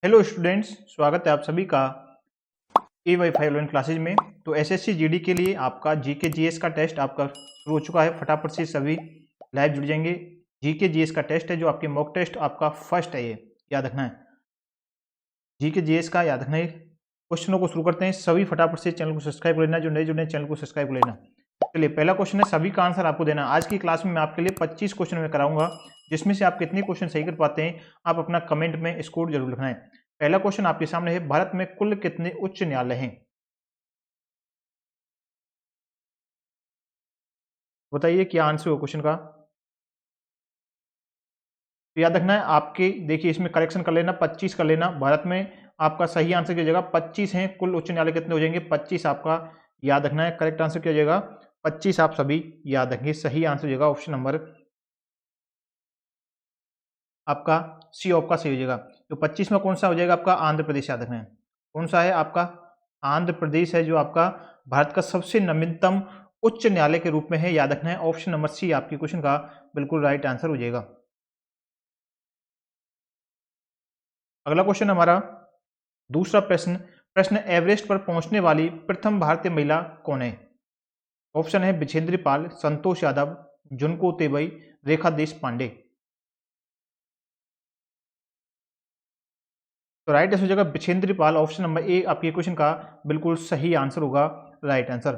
Hello students, स्वागत है आप सभी का A वाई 5 ऑनलाइन क्लासेज में। तो एसएससी जीडी के लिए आपका जीके जीएस का टेस्ट आपका शुरू हो चुका है। फटाफट से सभी लाइव जुड़ जाएंगे। जीके जीएस का टेस्ट है जो आपके मॉक टेस्ट आपका फर्स्ट है, ये याद रखना है। जीके जीएस का याद रखना है। क्वेश्चनों को शुरू करते हैं। सभी फटाफट से चैनल को सब्सक्राइब कर लेना, जो नए जुड़े चैनल को सब्सक्राइब कर लेना। चलिए, पहला क्वेश्चन है, सभी का आंसर आपको देना। आज की क्लास में मैं आपके लिए 25 क्वेश्चन में कराऊंगा, जिसमें से आप कितने क्वेश्चन सही कर पाते हैं आप अपना कमेंट में स्कोर जरूर लिखना है। पहला क्वेश्चन आपके सामने है, भारत में कुल कितने उच्च न्यायालय हैं? बताइए क्या आंसर हो क्वेश्चन का। तो याद रखना है आपके, देखिए इसमें करेक्शन कर लेना, 25 कर लेना। भारत में आपका सही आंसर क्या हो जाएगा, 25 है। कुल उच्च न्यायालय कितने हो जाएंगे, 25 आपका याद रखना है। करेक्ट आंसर क्या हो जाएगा, 25 आप सभी याद रखेंगे। सही आंसर हो जाएगा ऑप्शन नंबर आपका सी ऑफ का सही हो जाएगा। तो 25 में कौन सा हो जाएगा आपका, आंध्र प्रदेश याद रखना है। कौन सा है आपका, आंध्र प्रदेश है जो आपका भारत का सबसे नवीनतम उच्च न्यायालय के रूप में है, याद रखना है। ऑप्शन नंबर सी आपके क्वेश्चन का बिल्कुल राइट आंसर हो जाएगा। अगला क्वेश्चन हमारा दूसरा प्रश्न। प्रश्न, एवरेस्ट पर पहुंचने वाली प्रथम भारतीय महिला कौन है? ऑप्शन है बिछेंद्री पाल, संतोष यादव, जुनको तेबई, रेखा देश पांडे। तो राइट आंसर हो जाएगा बिछेंद्री पाल। ऑप्शन नंबर ए आपके क्वेश्चन का बिल्कुल सही आंसर होगा, राइट आंसर।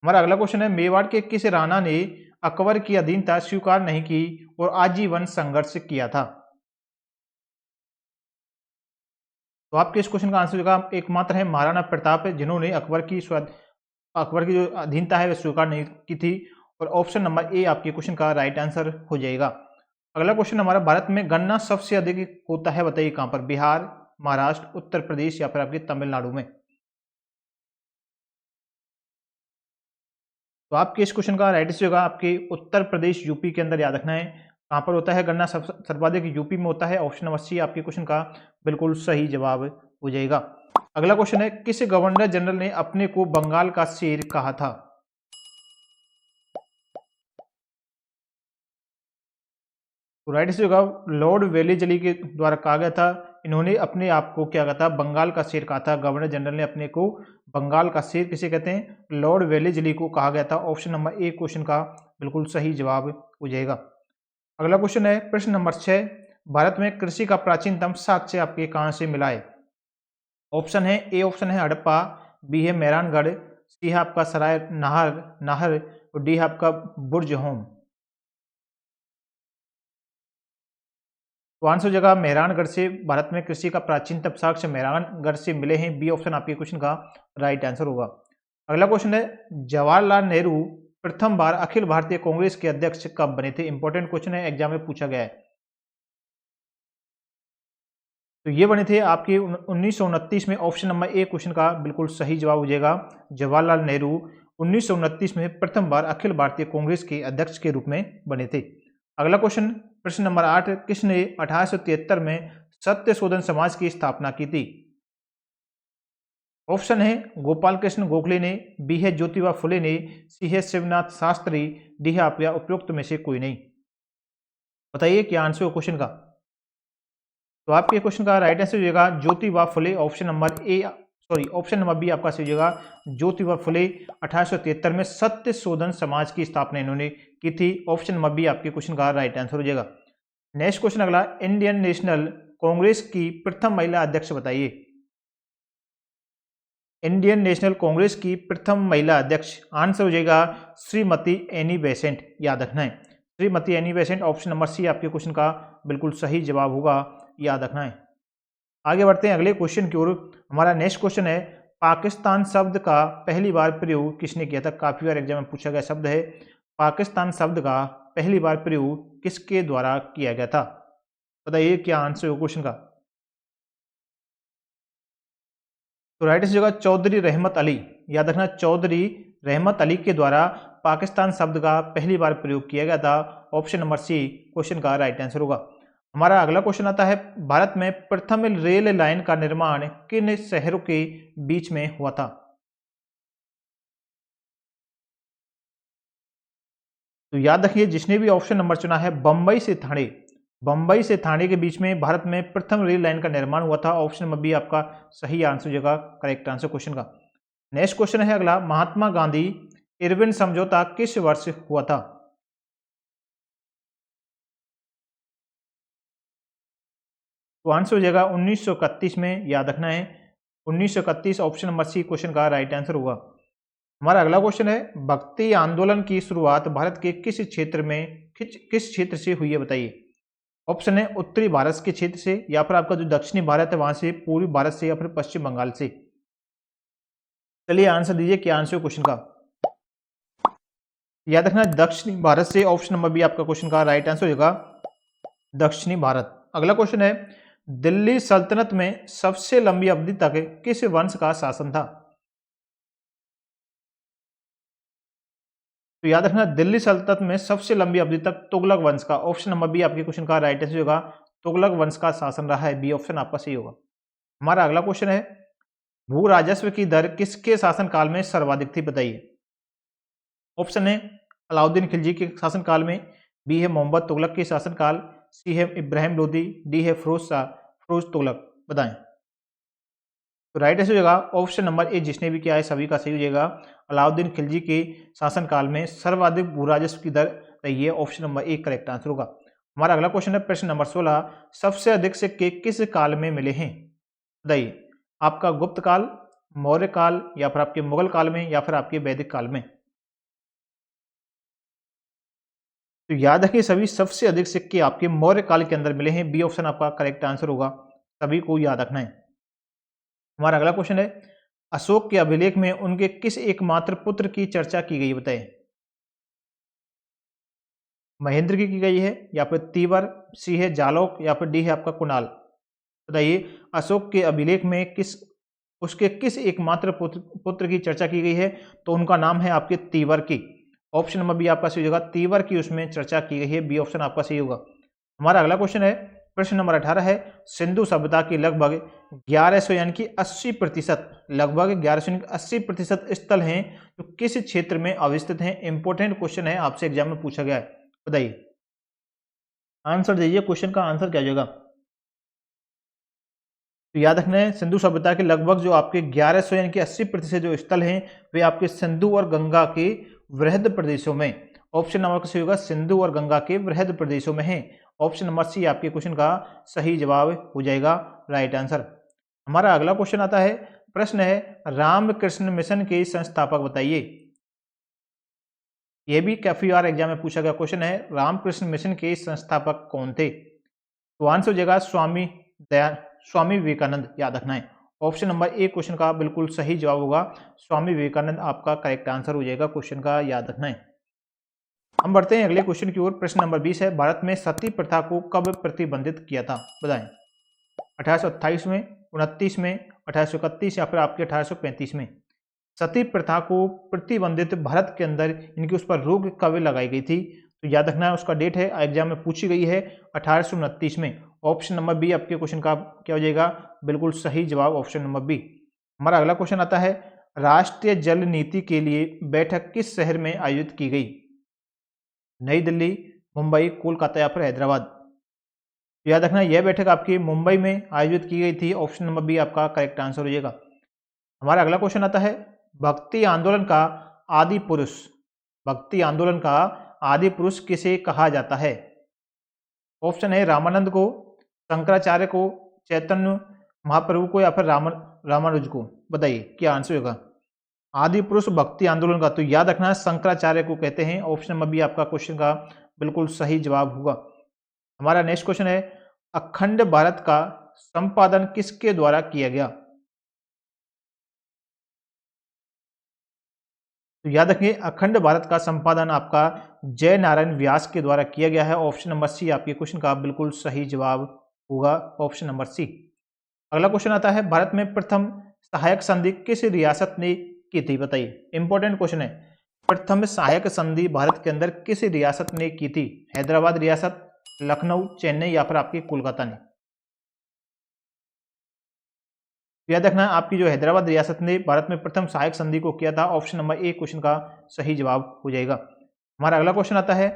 हमारा अगला क्वेश्चन है, मेवाड़ के किस राणा ने अकबर की अधीनता स्वीकार नहीं की और आजीवन संघर्ष किया था? तो आपके इस क्वेश्चन का आंसर होगा एकमात्र है महाराणा प्रताप, जिन्होंने अकबर की जो अधीनता है वह स्वीकार नहीं की थी। और ऑप्शन नंबर ए आपके क्वेश्चन का राइट आंसर हो जाएगा। अगला क्वेश्चन हमारा, भारत में गन्ना सबसे अधिक होता है, बताइए कहां पर? बिहार, महाराष्ट्र, उत्तर प्रदेश या फिर आपके तमिलनाडु में? तो आपके इस क्वेश्चन का राइट आंसर होगा आपके उत्तर प्रदेश, यूपी के अंदर, याद रखना है। कहां पर होता है गन्ना सर्वाधिक, यूपी में होता है। ऑप्शन नंबर सी आपके क्वेश्चन का बिल्कुल सही जवाब हो जाएगा। अगला क्वेश्चन है, किस गवर्नर जनरल ने अपने को बंगाल का शेर कहा था? तो राइट आंसर होगा लॉर्ड वेलेजली के द्वारा कहा गया था। इन्होंने अपने आप को क्या कहा था, बंगाल का शेर कहा था। गवर्नर जनरल ने अपने को बंगाल का शेर किसे कहते हैं, लॉर्ड वेलेजली को कहा गया था। ऑप्शन नंबर ए क्वेश्चन का बिल्कुल सही जवाब हो जाएगा। अगला क्वेश्चन है, प्रश्न नंबर 6, भारत में कृषि का प्राचीनतम साक्ष्य आपके कहां से मिला है? ऑप्शन है ए, ऑप्शन है हड़प्पा, बी है मेहरानगढ़, सी है आपका सराय नाहर नाहर और डी है आपका बुर्ज होम। तो आंसर हो जाएगा मेहरानगढ़ से। भारत में कृषि का प्राचीनतम साक्ष्य मेहरानगढ़ से मिले हैं। बी ऑप्शन आपके क्वेश्चन का राइट आंसर होगा। अगला क्वेश्चन है, जवाहरलाल नेहरू प्रथम बार अखिल भारतीय कांग्रेस के अध्यक्ष कब बने थे? इंपॉर्टेंट क्वेश्चन है, एग्जाम में पूछा गया है। तो ये बने थे आपके 1929 में। ऑप्शन नंबर ए क्वेश्चन का बिल्कुल सही जवाब हो जाएगा। जवाहरलाल नेहरू 1929 में प्रथम बार अखिल भारतीय कांग्रेस के अध्यक्ष के रूप में बने थे। अगला क्वेश्चन, प्रश्न नंबर 8, किसने 1873 में सत्य शोधन समाज की स्थापना की थी? ऑप्शन है गोपाल कृष्ण गोखले ने, बी है ज्योतिबा फुले ने, सी है शिवनाथ शास्त्री, डी है आप या उपयुक्त में से कोई नहीं। बताइए क्या आंसर हो क्वेश्चन का। तो आपके क्वेश्चन का राइट आंसर हो जाएगा Jyotiba Phule. Option number A, sorry option number B आपका सही हो जाएगा। ज्योतिबा फुले 1873 में सत्य शोधन समाज की स्थापना इन्होंने की थी। ऑप्शन नंबर बी आपके क्वेश्चन का राइट आंसर हो जाएगा। नेक्स्ट क्वेश्चन अगला, इंडियन नेशनल कांग्रेस की प्रथम महिला अध्यक्ष बताइए। इंडियन नेशनल कांग्रेस की प्रथम महिला अध्यक्ष आंसर हो जाएगा श्रीमती एनी बेसेंट, याद रखना है। Shrimati Annie Besant, option number C आपके क्वेश्चन का बिल्कुल सही जवाब होगा, याद रखना है। आगे बढ़ते हैं अगले क्वेश्चन की ओर। हमारा नेक्स्ट क्वेश्चन है, पाकिस्तान शब्द का पहली बार प्रयोग किसने किया था? काफी बार एग्जाम में पूछा गया शब्द है। पाकिस्तान शब्द का पहली बार प्रयोग किसके द्वारा किया गया था? बताइए क्या आंसर हो क्वेश्चन का। तो राइट आंसर होगा चौधरी रहमत अली, याद रखना। चौधरी रहमत अली के द्वारा पाकिस्तान शब्द का पहली बार प्रयोग किया गया था। ऑप्शन नंबर सी क्वेश्चन का राइट आंसर होगा। हमारा अगला क्वेश्चन आता है, भारत में प्रथम रेल लाइन का निर्माण किन शहरों के बीच में हुआ था? तो याद रखिए जिसने भी ऑप्शन नंबर चुना है, बंबई से ठाणे, बंबई से ठाणे के बीच में भारत में प्रथम रेल लाइन का निर्माण हुआ था। ऑप्शन नंबर बी आपका सही आंसर हो जाएगा, करेक्ट आंसर क्वेश्चन का। नेक्स्ट क्वेश्चन है अगला, महात्मा गांधी इरविन समझौता किस वर्ष हुआ था? तो आंसर हो जाएगा 1931 में, याद रखना है 1931, ऑप्शन नंबर सी क्वेश्चन का राइट आंसर होगा। हमारा अगला क्वेश्चन है, भक्ति आंदोलन की शुरुआत भारत के किस क्षेत्र से हुई है बताइए। ऑप्शन है उत्तरी भारत के क्षेत्र से, या फिर आपका जो दक्षिणी भारत है वहां से, पूर्वी भारत से, या फिर पश्चिम बंगाल से। चलिए आंसर दीजिए, क्या आंसर क्वेश्चन का। याद रखना दक्षिणी भारत से, ऑप्शन नंबर बी आपका क्वेश्चन का राइट आंसर होगा दक्षिणी भारत। अगला क्वेश्चन है, दिल्ली सल्तनत में सबसे लंबी अवधि तक किस वंश का शासन था? तो याद रखना दिल्ली सल्तनत में सबसे लंबी अवधि तक तुगलक वंश का, ऑप्शन नंबर बी आपके क्वेश्चन का राइट आंसर होगा, तुगलक वंश का शासन रहा है, बी ऑप्शन आपका सही होगा। हमारा अगला क्वेश्चन है, भू राजस्व की दर किसके शासनकाल में सर्वाधिक थी बताइए। ऑप्शन है अलाउद्दीन खिलजी के शासनकाल में, बी है मोहम्मद तुगलक के शासनकाल, सी है इब्राहिम लोदी, डी है फिरोज तुगलक, बताएं। तो राइट आंसर हो जाएगा ऑप्शन नंबर ए, जिसने भी किया है सभी का सही हो जाएगा। अलाउद्दीन खिलजी के शासनकाल में सर्वाधिक भू राजस्व की दर रही है, option number A correct answer होगा। हमारा अगला क्वेश्चन है प्रश्न नंबर 16, सबसे अधिक सिक्के किस काल में मिले हैं बताइए। आपका गुप्त काल, मौर्य काल, या फिर आपके मुगल काल में, या फिर आपके वैदिक काल में। तो याद रखिए सभी सबसे अधिक सिक्के आपके मौर्य काल के अंदर मिले हैं, बी ऑप्शन आपका करेक्ट आंसर होगा, सभी को याद रखना है। हमारा अगला क्वेश्चन है, अशोक के अभिलेख में उनके किस एकमात्र पुत्र की चर्चा की गई बताइए। महेंद्र की गई है, या फिर तीवर, सी है जालौक, या फिर डी है आपका कुणाल, बताइए। अशोक के अभिलेख में उसके किस एकमात्र पुत्र की चर्चा की गई है? तो उनका नाम है आपके तीवर की, ऑप्शन नंबर बी आपका सही होगा, तीवर की उसमें चर्चा की गई है, बी ऑप्शन आपका सही होगा। हमारा अगला क्वेश्चन है प्रश्न नंबर 18 है, सिंधु सभ्यता की लगभग 1100 यानी कि 80%, लगभग 1100 यानी कि 80% स्थल हैं जो किस क्षेत्र में अवस्थित हैं? इंपॉर्टेंट क्वेश्चन है, आपसे एग्जाम में पूछा गया है, बताइए। आंसर दीजिए, क्वेश्चन का आंसर क्या हो जाएगा। तो याद रखना है सिंधु सभ्यता के लगभग जो आपके 1100 यानी कि 80% जो स्थल हैं वे आपके सिंधु और गंगा के वृहद प्रदेशों में, ऑप्शन नंबर का सही होगा, सिंधु और गंगा के वृहद प्रदेशों में है, ऑप्शन नंबर सी आपके क्वेश्चन का सही जवाब हो जाएगा, राइट आंसर। हमारा अगला क्वेश्चन आता है, प्रश्न है रामकृष्ण मिशन के संस्थापक बताइए। यह भी काफी बार एग्जाम में पूछा गया क्वेश्चन है, रामकृष्ण मिशन के संस्थापक कौन थे? तो आंसर हो जाएगा स्वामी विवेकानंद, याद रखना है, ऑप्शन नंबर ए क्वेश्चन का बिल्कुल सही जवाब होगा, स्वामी विवेकानंद आपका करेक्ट आंसर हो जाएगा, क्वेश्चन का याद रखना है। हम बढ़ते हैं अगले क्वेश्चन की ओर। प्रश्न नंबर 20 है, भारत में सती प्रथा को कब प्रतिबंधित किया था बताएं। 1828 में, 29 में, 1831, या फिर आपके 1835 में। सती प्रथा को प्रतिबंधित भारत के अंदर इनकी उस पर रोक कब लगाई गई थी? तो याद रखना है उसका डेट है, एग्जाम में पूछी गई है 1829 में, ऑप्शन नंबर बी आपके क्वेश्चन का क्या हो जाएगा, बिल्कुल सही जवाब ऑप्शन नंबर बी। हमारा अगला क्वेश्चन आता है, राष्ट्रीय जल नीति के लिए बैठक किस शहर में आयोजित की गई? नई दिल्ली, मुंबई, कोलकाता, या फिर हैदराबाद। याद रखना यह बैठक आपकी मुंबई में आयोजित की गई थी, ऑप्शन नंबर बी आपका करेक्ट आंसर हो जाएगा। हमारा अगला क्वेश्चन आता है, भक्ति आंदोलन का आदि पुरुष, भक्ति आंदोलन का आदि पुरुष किसे कहा जाता है? ऑप्शन है रामानंद को, शंकराचार्य को, चैतन्य महाप्रभु को, या फिर रामानुज को, बताइए क्या आंसर होगा। आदि पुरुष भक्ति आंदोलन का, तो याद रखना है शंकराचार्य को कहते हैं, ऑप्शन नंबर बी आपका क्वेश्चन का बिल्कुल सही जवाब होगा। हमारा नेक्स्ट क्वेश्चन है, अखंड भारत का संपादन किसके द्वारा किया गया? तो याद रखिए अखंड भारत का संपादन आपका जय नारायण व्यास के द्वारा किया गया है, ऑप्शन नंबर सी आपके क्वेश्चन का बिल्कुल सही जवाब होगा, ऑप्शन नंबर सी। अगला क्वेश्चन आता है, भारत में प्रथम सहायक संधि किस रियासत ने की थी बताइए। इंपॉर्टेंट क्वेश्चन है, प्रथम सहायक संधि भारत के अंदर किस रियासत ने की थी? हैदराबाद रियासत, लखनऊ, चेन्नई, या फिर आपकी कोलकाता ने। याद रखना आपकी जो हैदराबाद रियासत ने भारत में प्रथम सहायक संधि को किया था, ऑप्शन नंबर ए क्वेश्चन का सही जवाब हो जाएगा। हमारा अगला क्वेश्चन आता है,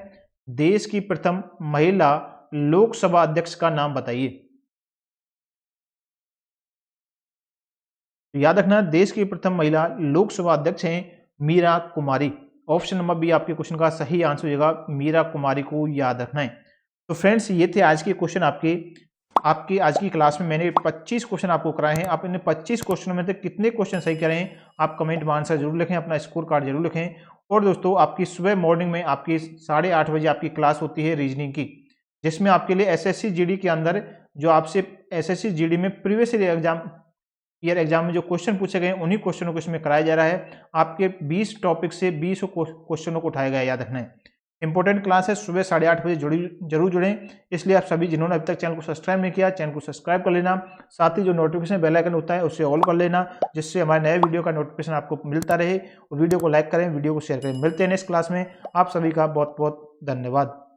देश की प्रथम महिला लोकसभा अध्यक्ष का नाम बताइए। तो याद रखना, देश की प्रथम महिला लोकसभा अध्यक्ष हैं मीरा कुमारी। ऑप्शन नंबर बी आपके क्वेश्चन का सही आंसर हो जाएगा, मीरा कुमारी को याद रखना है। तो फ्रेंड्स, ये थे आज के क्वेश्चन आपकी आज की क्लास में मैंने 25 क्वेश्चन आपको कराए हैं। आप इन 25 क्वेश्चनों में से कितने क्वेश्चन सही करें आप कमेंट में आंसर जरूर लिखें, अपना स्कोर कार्ड जरूर लिखें। और दोस्तों, आपकी सुबह मॉर्निंग में आपकी 8:30 बजे आपकी क्लास होती है रीजनिंग की, जिसमें आपके लिए एसएससी जीडी के अंदर जो आपसे एसएससी जीडी में प्रीवियस ईयर एग्जाम में जो क्वेश्चन पूछे गए उन्हीं क्वेश्चनों को इसमें कराया जा रहा है। आपके 20 टॉपिक से 20 क्वेश्चनों को उठाया गया, याद रखना है। इंपॉर्टेंट क्लास है, सुबह 8:30 बजे जरूर जुड़ें। इसलिए आप सभी जिन्होंने अभी तक चैनल को सब्सक्राइब नहीं किया, चैनल को सब्सक्राइब कर लेना। साथ ही जो नोटिफिकेशन बेल आइकन होता है उसे ऑल कर लेना, जिससे हमारे नए वीडियो का नोटिफिकेशन आपको मिलता रहे। और वीडियो को लाइक करें, वीडियो को शेयर करें। मिलते हैं नेक्स्ट क्लास में। आप सभी का बहुत बहुत धन्यवाद।